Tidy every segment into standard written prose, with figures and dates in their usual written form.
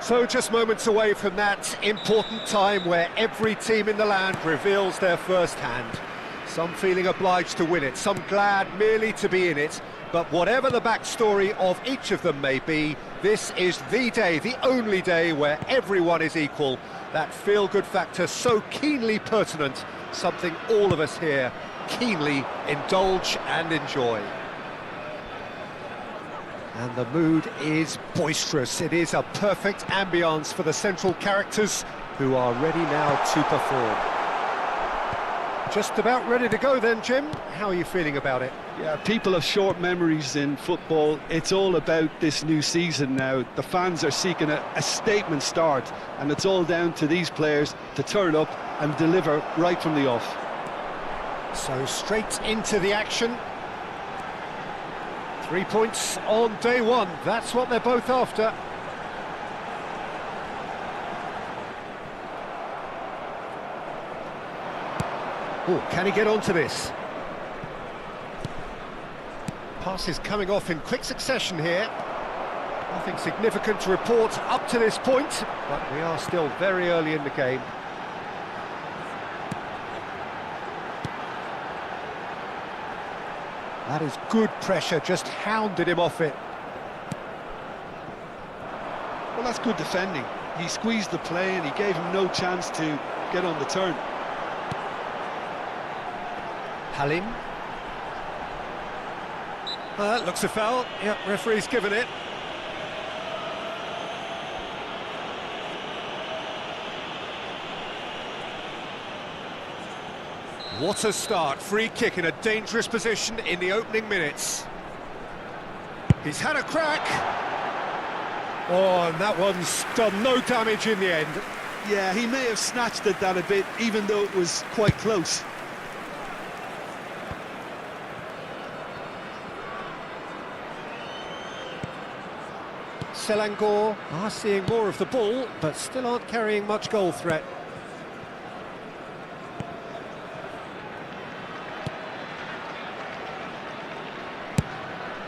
So just moments away from that important time where every team in the land reveals their first hand. Some feeling obliged to win it, some glad merely to be in it. But whatever the backstory of each of them may be, this is the day, the only day where everyone is equal. That feel-good factor so keenly pertinent, something all of us here keenly indulge and enjoy. And the mood is boisterous. It is a perfect ambience for the central characters who are ready now to perform. Just about ready to go then, Jim. How are you feeling about it? Yeah, people have short memories in football. It's all about this new season now. The fans are seeking a statement start, and it's all down to these players to turn up and deliver right from the off. So straight into the action. 3 points on day one, that's what they're both after. Oh, can he get onto this? Pass is coming off in quick succession here. Nothing significant to report up to this point, but we are still very early in the game. That is good pressure, just hounded him off it. Well, that's good defending. He squeezed the play and he gave him no chance to get on the turn. Halim. That looks a foul. Yep, referee's given it. What a start, free kick in a dangerous position in the opening minutes. He's had a crack. Oh, and that one's done no damage in the end. Yeah, he may have snatched at that a bit, even though it was quite close. Selangor are seeing more of the ball, but still aren't carrying much goal threat.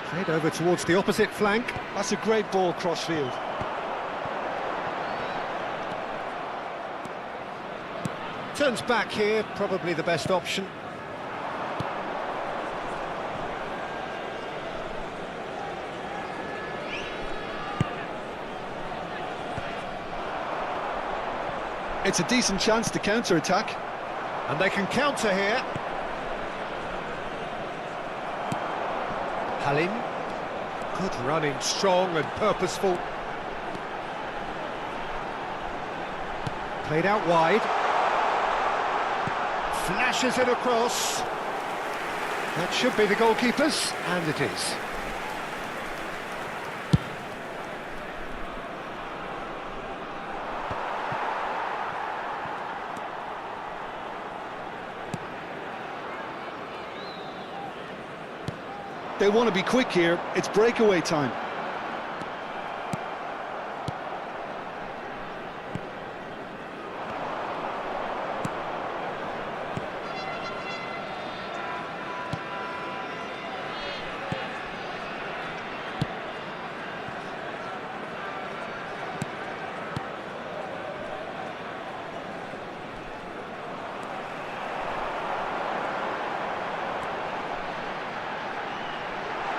Played over towards the opposite flank. That's a great ball cross-field. Turns back here, probably the best option. It's a decent chance to counter-attack. And they can counter here. Halim. Good running, strong and purposeful. Played out wide. Flashes it across. That should be the goalkeeper's, and it is. They want to be quick here. It's breakaway time.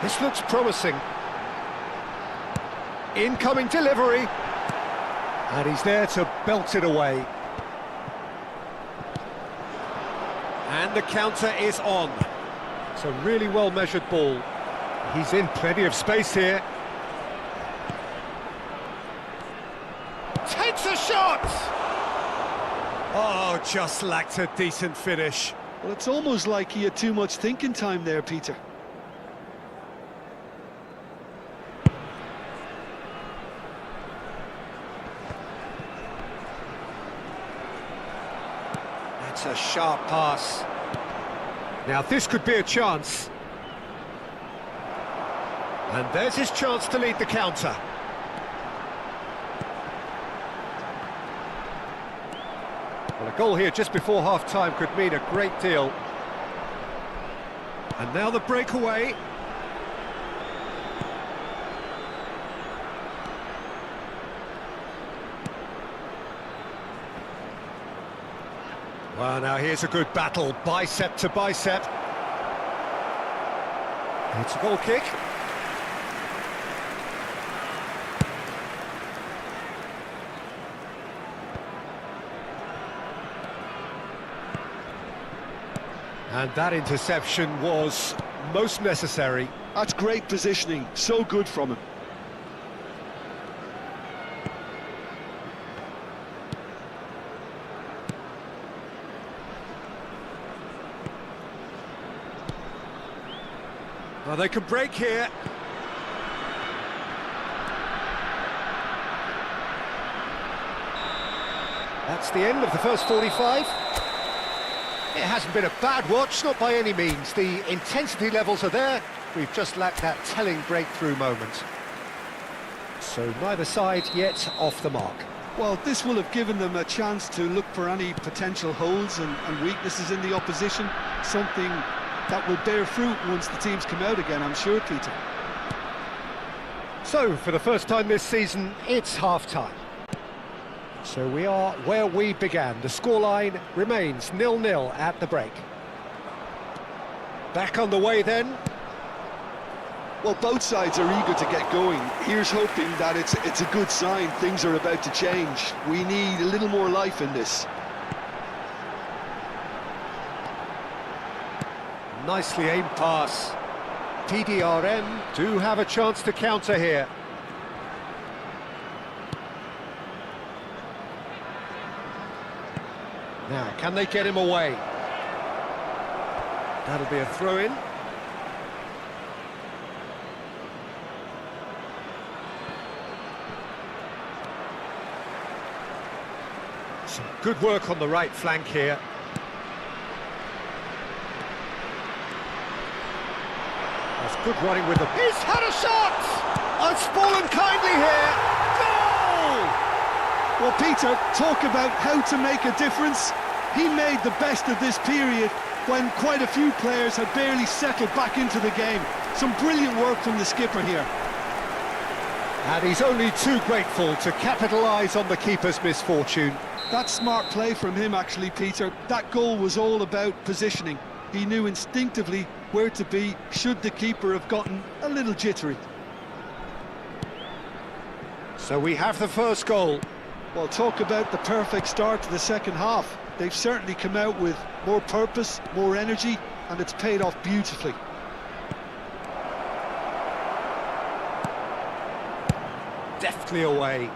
This looks promising. Incoming delivery. And he's there to belt it away. And the counter is on. It's a really well-measured ball. He's in plenty of space here. Takes a shot! Oh, just lacked a decent finish. Well, it's almost like he had too much thinking time there, Peter. It's a sharp pass. Now this could be a chance. And there's his chance to lead the counter. Well, a goal here just before half-time could mean a great deal. And now the breakaway. Well, now here's a good battle, bicep to bicep. It's a goal kick. And that interception was most necessary. That's great positioning, so good from him. Well, they can break here. That's the end of the first 45. It hasn't been a bad watch, not by any means. The intensity levels are there. We've just lacked that telling breakthrough moment. So neither side yet off the mark. Well, this will have given them a chance to look for any potential holes and weaknesses in the opposition. Something that will bear fruit once the teams come out again, I'm sure, Peter. So, for the first time this season, it's half-time. So we are where we began. The scoreline remains 0-0 at the break. Back on the way then. Well, both sides are eager to get going. Here's hoping that it's a good sign. Things are about to change. We need a little more life in this. Nicely aimed pass. PDRM do have a chance to counter here. Now, can they get him away? That'll be a throw-in. Some good work on the right flank here. That's good running with them. He's had a shot! Oh, it's fallen kindly here. Goal! Well, Peter, talk about how to make a difference. He made the best of this period when quite a few players had barely settled back into the game. Some brilliant work from the skipper here. And he's only too grateful to capitalise on the keeper's misfortune. That's smart play from him, actually, Peter. That goal was all about positioning. He knew instinctively where to be should the keeper have gotten a little jittery. So we have the first goal. Well, talk about the perfect start to the second half. They've certainly come out with more purpose, more energy, and it's paid off beautifully. Deftly away.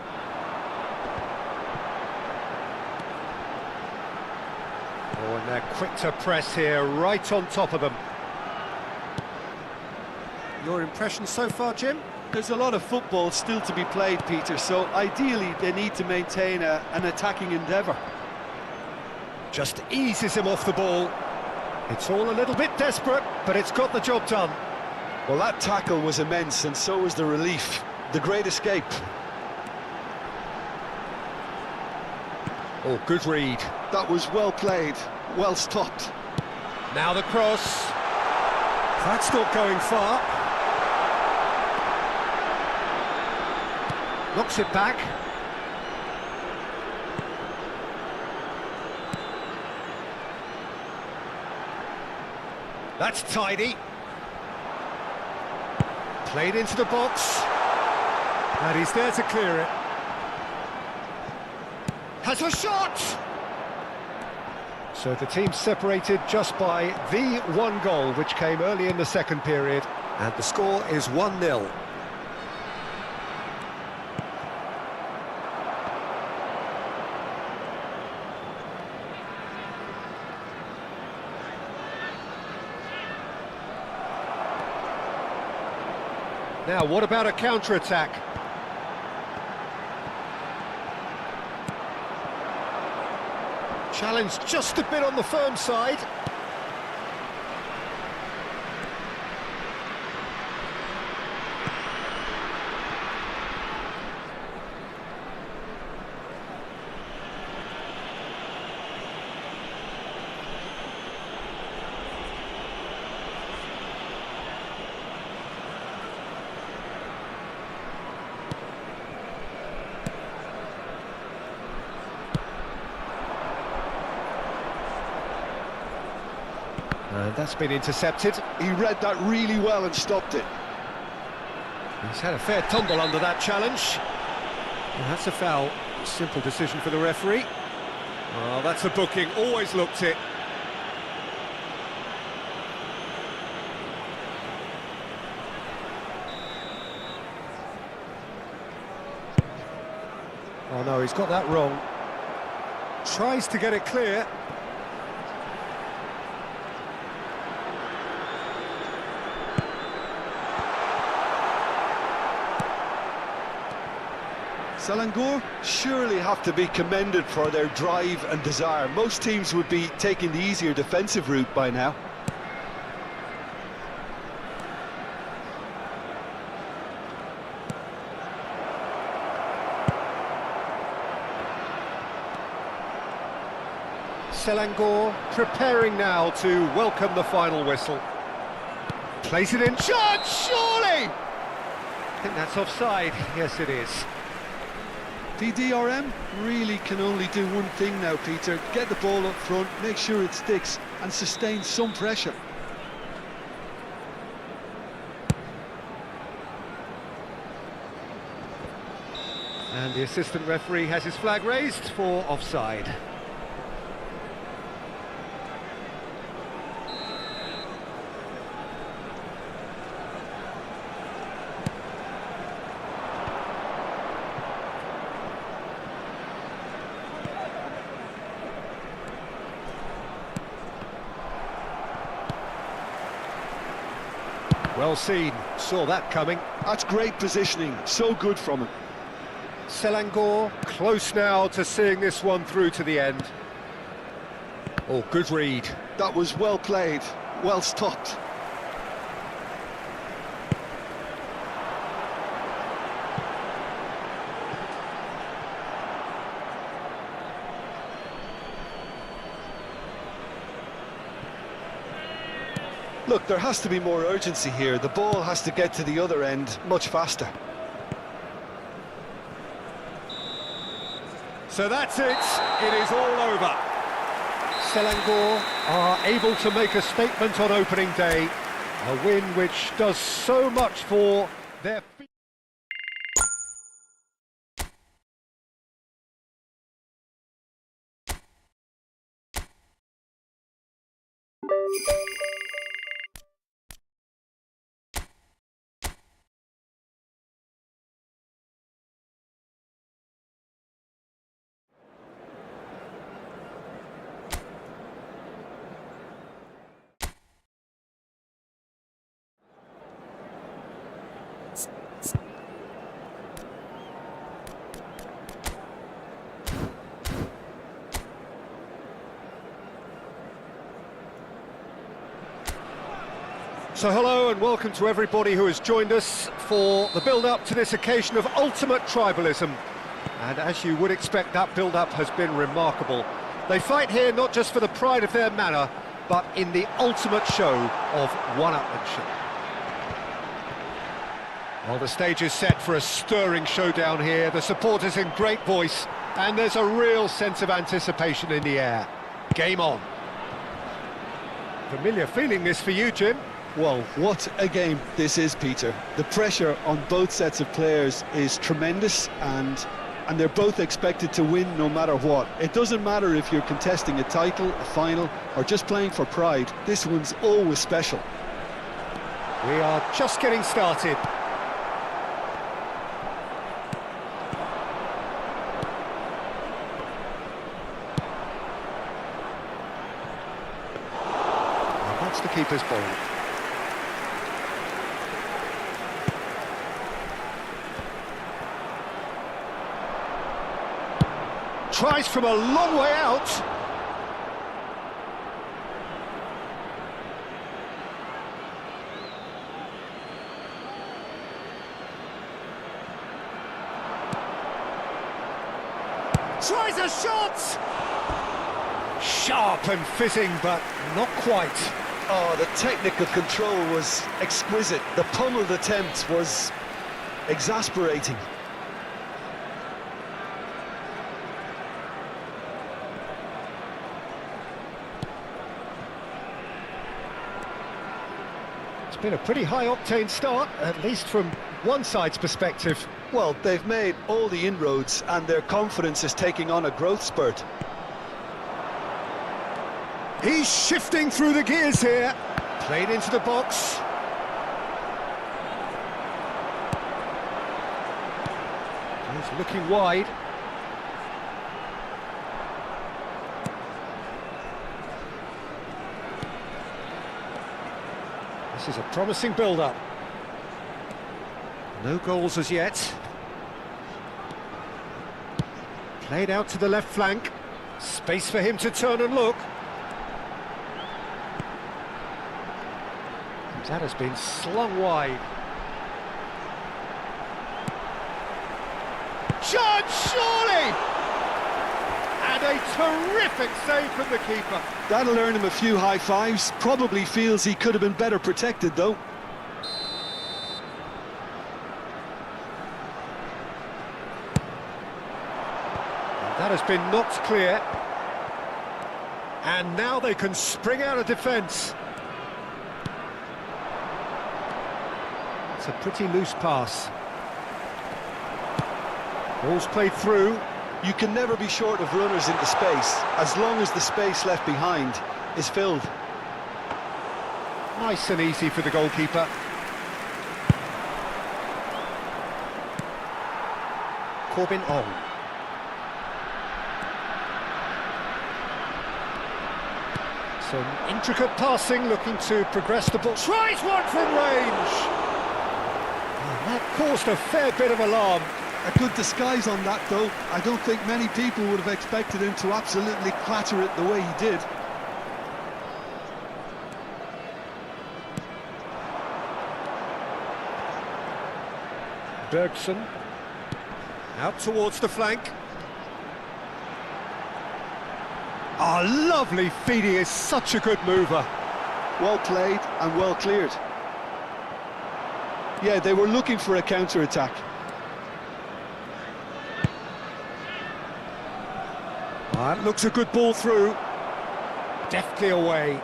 Oh, and they're quick to press here, right on top of them. Your impression so far, Jim? There's a lot of football still to be played, Peter, so ideally they need to maintain an attacking endeavour. Just eases him off the ball. It's all a little bit desperate, but it's got the job done. Well, that tackle was immense, and so was the relief. The great escape. Oh, good read. That was well played, well stopped. Now the cross. That's not going far. Knocks it back. That's tidy. Played into the box. And he's there to clear it. Has a shot! So the team separated just by the one goal, which came early in the second period. And the score is 1-0. Now, what about a counter-attack? Challenge just a bit on the firm side. That's been intercepted. He read that really well and stopped it. He's had a fair tumble under that challenge. Well, that's a foul. Simple decision for the referee. Oh, that's a booking. Always looked it. Oh no, he's got that wrong. Tries to get it clear. Selangor surely have to be commended for their drive and desire. Most teams would be taking the easier defensive route by now. Selangor preparing now to welcome the final whistle. Plays it in. Shot, surely! I think that's offside. Yes, it is. The DRM really can only do one thing now, Peter. Get the ball up front, make sure it sticks, and sustain some pressure. And the assistant referee has his flag raised for offside. Well seen, saw that coming. That's great positioning, so good from him. Selangor close now to seeing this one through to the end. Oh, good read. That was well played, well stopped. Look, there has to be more urgency here. The ball has to get to the other end much faster. So that's it. It is all over. Selangor are able to make a statement on opening day. A win which does so much for their... So hello and welcome to everybody who has joined us for the build-up to this occasion of ultimate tribalism. And as you would expect, that build-up has been remarkable. They fight here not just for the pride of their manor, but in the ultimate show of one-upmanship. Well, the stage is set for a stirring showdown here. The supporters in great voice, and there's a real sense of anticipation in the air. Game on. Familiar feeling this for you, Jim? Well, what a game this is, Peter. The pressure on both sets of players is tremendous, and they're both expected to win no matter what. It doesn't matter if you're contesting a title, a final, or just playing for pride. This one's always special. We are just getting started. That's the keeper's ball. Tries from a long way out. Tries a shot! Sharp and fitting, but not quite. Oh, the technical control was exquisite. The pummeled attempt was exasperating. been a pretty high-octane start, at least from one side's perspective. Well, they've made all the inroads and their confidence is taking on a growth spurt. He's shifting through the gears here. Played into the box. He's looking wide. This is a promising build-up. No goals as yet. Played out to the left flank. Space for him to turn and look. That has been slung wide. Shot, surely! And a terrific save from the keeper. That'll earn him a few high fives. Probably feels he could have been better protected, though. That has been knocked clear. And now they can spring out of defence. It's a pretty loose pass. Ball's played through. You can never be short of runners into space, as long as the space left behind is filled. Nice and easy for the goalkeeper. Corbin on. Some intricate passing, looking to progress the ball. Tries one from range! And that caused a fair bit of alarm. A good disguise on that, though. I don't think many people would have expected him to absolutely clatter it the way he did. Bergson. Out towards the flank. Oh, lovely feed. He is such a good mover. Well played and well cleared. Yeah, they were looking for a counter-attack. That looks a good ball through. Deftly away.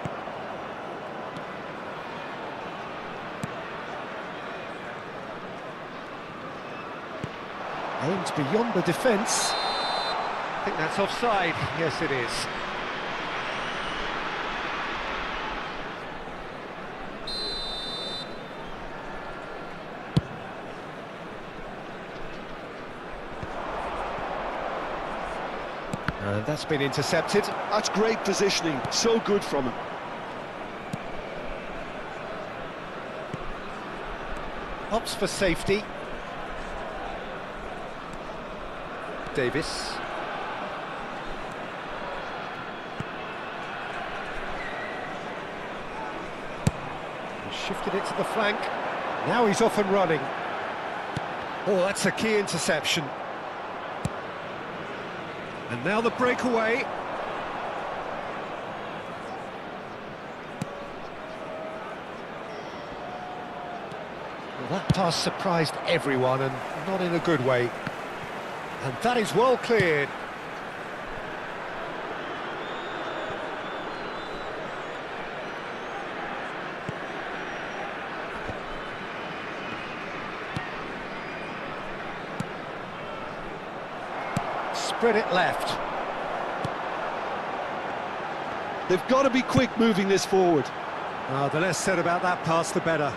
Aimed beyond the defence. I think that's offside. Yes, it is. And that's been intercepted. That's great positioning. So good from him. Opts for safety. Davis. He shifted it to the flank. Now he's off and running. Oh, that's a key interception. And now the breakaway. Well, that pass surprised everyone, and not in a good way. And that is well cleared. Spread it left. They've got to be quick moving this forward. The less said about that pass, the better.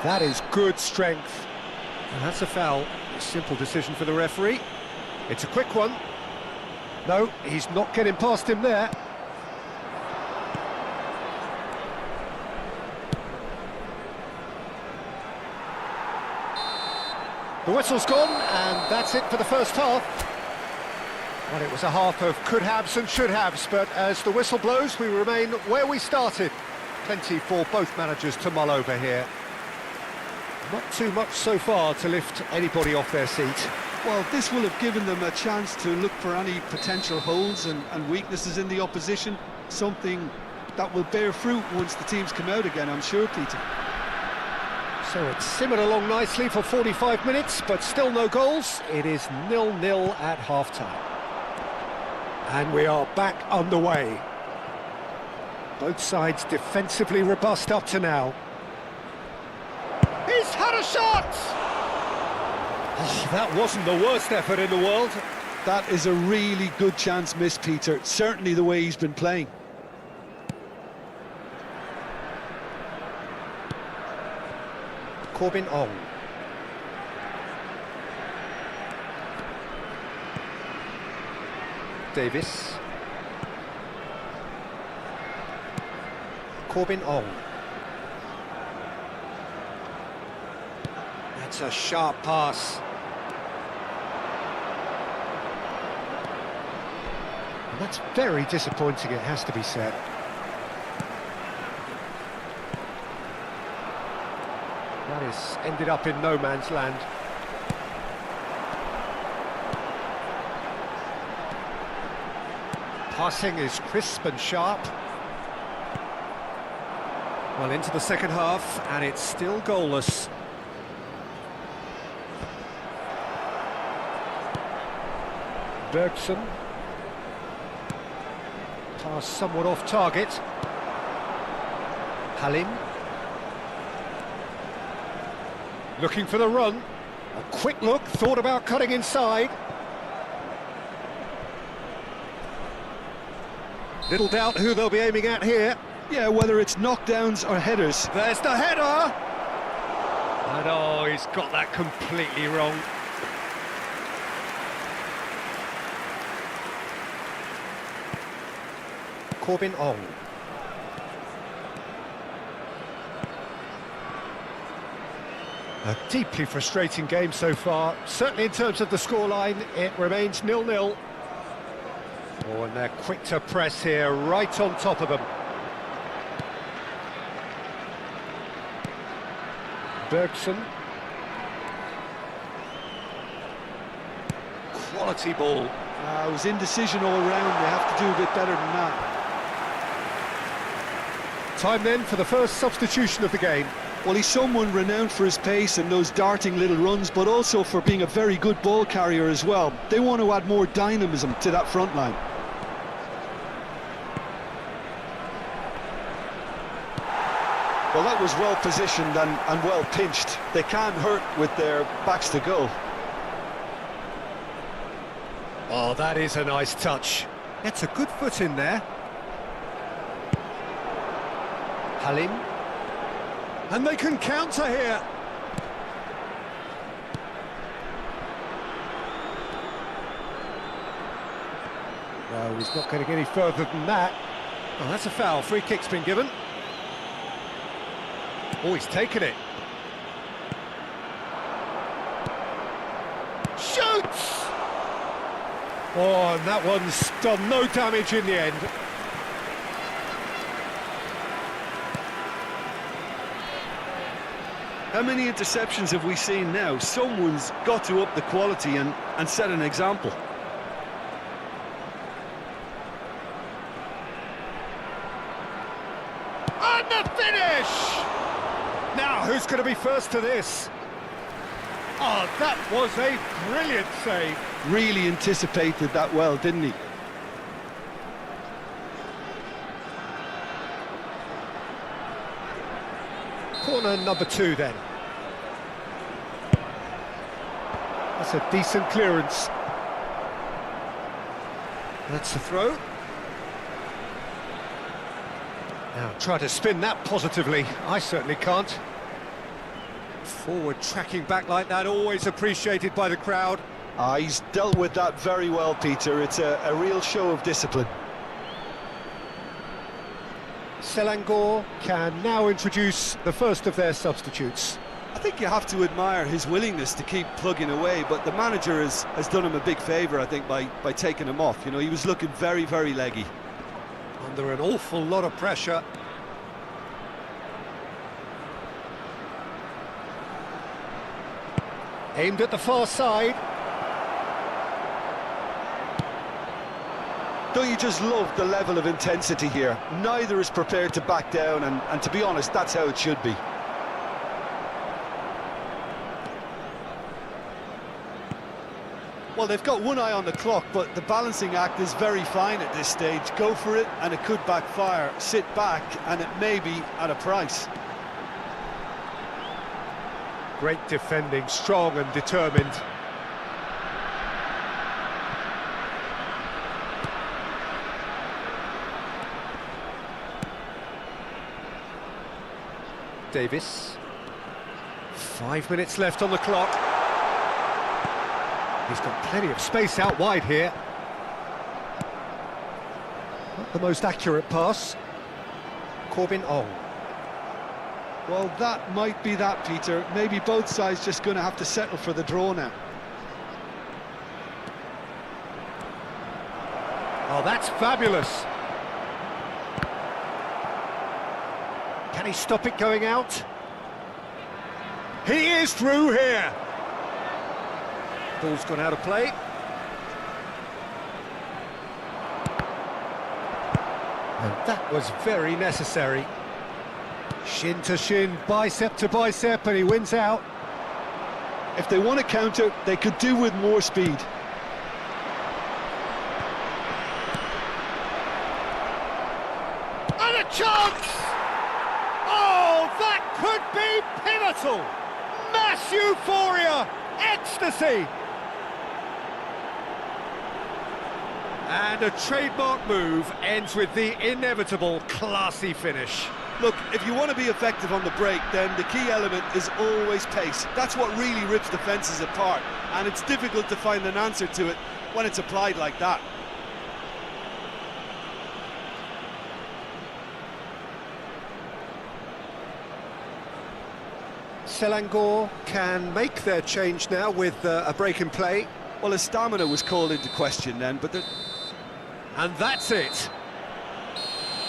That is good strength. And that's a foul. A simple decision for the referee. It's a quick one. No, he's not getting past him there. The whistle's gone, and that's it for the first half. Well, it was a half of could-haves and should-haves, but as the whistle blows, we remain where we started. Plenty for both managers to mull over here. Not too much so far to lift anybody off their seat. Well, this will have given them a chance to look for any potential holes and weaknesses in the opposition. Something that will bear fruit once the teams come out again, I'm sure, Peter. So it's simmered along nicely for 45 minutes, but still no goals. It is 0-0 at half-time. And we are back underway. Both sides defensively robust up to now. He's had a shot! Oh, that wasn't the worst effort in the world. That is a really good chance missed, Peter. Certainly the way he's been playing. Corbin Ong. Davis. Corbin Ong. That's a sharp pass. And that's very disappointing, it has to be said. That is ended up in no man's land. Passing is crisp and sharp. Well, into the second half, and it's still goalless. Bergson. Pass somewhat off target. Halim. Looking for the run. A quick look, thought about cutting inside. Little doubt who they'll be aiming at here. Yeah, whether it's knockdowns or headers. There's the header! And oh, he's got that completely wrong. Corbin Ong. A deeply frustrating game so far. Certainly in terms of the scoreline, it remains 0-0. Oh, and they're quick to press here, right on top of them. Bergson. Quality ball. It was indecision all round. They have to do a bit better than that. Time then for the first substitution of the game. Well, he's someone renowned for his pace and those darting little runs, but also for being a very good ball carrier as well. They want to add more dynamism to that front line. Well, that was well positioned and well pinched. They can't hurt with their backs to goal. Oh, that is a nice touch. It's a good foot in there. Halim. And they can counter here. No, he's not going to get any further than that. Oh, that's a foul. Free kick's been given. Oh, he's taken it. Shoots! Oh, and that one's done no damage in the end. How many interceptions have we seen now? Someone's got to up the quality and set an example. And the finish! Now, who's going to be first to this? Oh, that was a brilliant save. Really anticipated that well, didn't he? Corner number 2 then. That's a decent clearance. That's the throw. Now try to spin that positively. I certainly can't. Forward tracking back like that, always appreciated by the crowd. He's dealt with that very well, Peter. It's a real show of discipline. Selangor can now introduce the first of their substitutes. I think you have to admire his willingness to keep plugging away, but the manager has done him a big favour, I think, by taking him off. You know, he was looking very, very leggy. Under an awful lot of pressure. Aimed at the far side. Don't you just love the level of intensity here? Neither is prepared to back down, and to be honest, that's how it should be. Well, they've got one eye on the clock, but the balancing act is very fine at this stage. Go for it, and it could backfire. Sit back, and it may be at a price. Great defending, strong and determined. Davis. 5 minutes left on the clock. He's got plenty of space out wide here. Not the most accurate pass. Corbin Ong. Well, that might be that, Peter. Maybe both sides just going to have to settle for the draw now. Oh, that's fabulous. Can he stop it going out? He is through here. Ball's gone out of play. And that was very necessary. Shin to shin, bicep to bicep, and he wins out. If they want to counter, they could do with more speed. And a chance! Oh, that could be pivotal! Mass euphoria! Ecstasy! And a trademark move ends with the inevitable classy finish. Look, if you want to be effective on the break, then the key element is always pace. That's what really rips defences apart, and it's difficult to find an answer to it when it's applied like that. Selangor can make their change now with a break in play. Well, his stamina was called into question then, but... And that's it.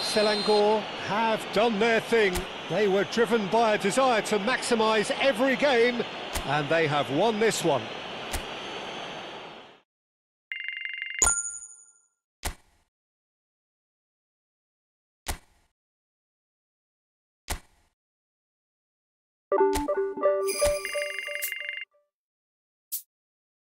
Selangor have done their thing. They were driven by a desire to maximise every game, and they have won this one.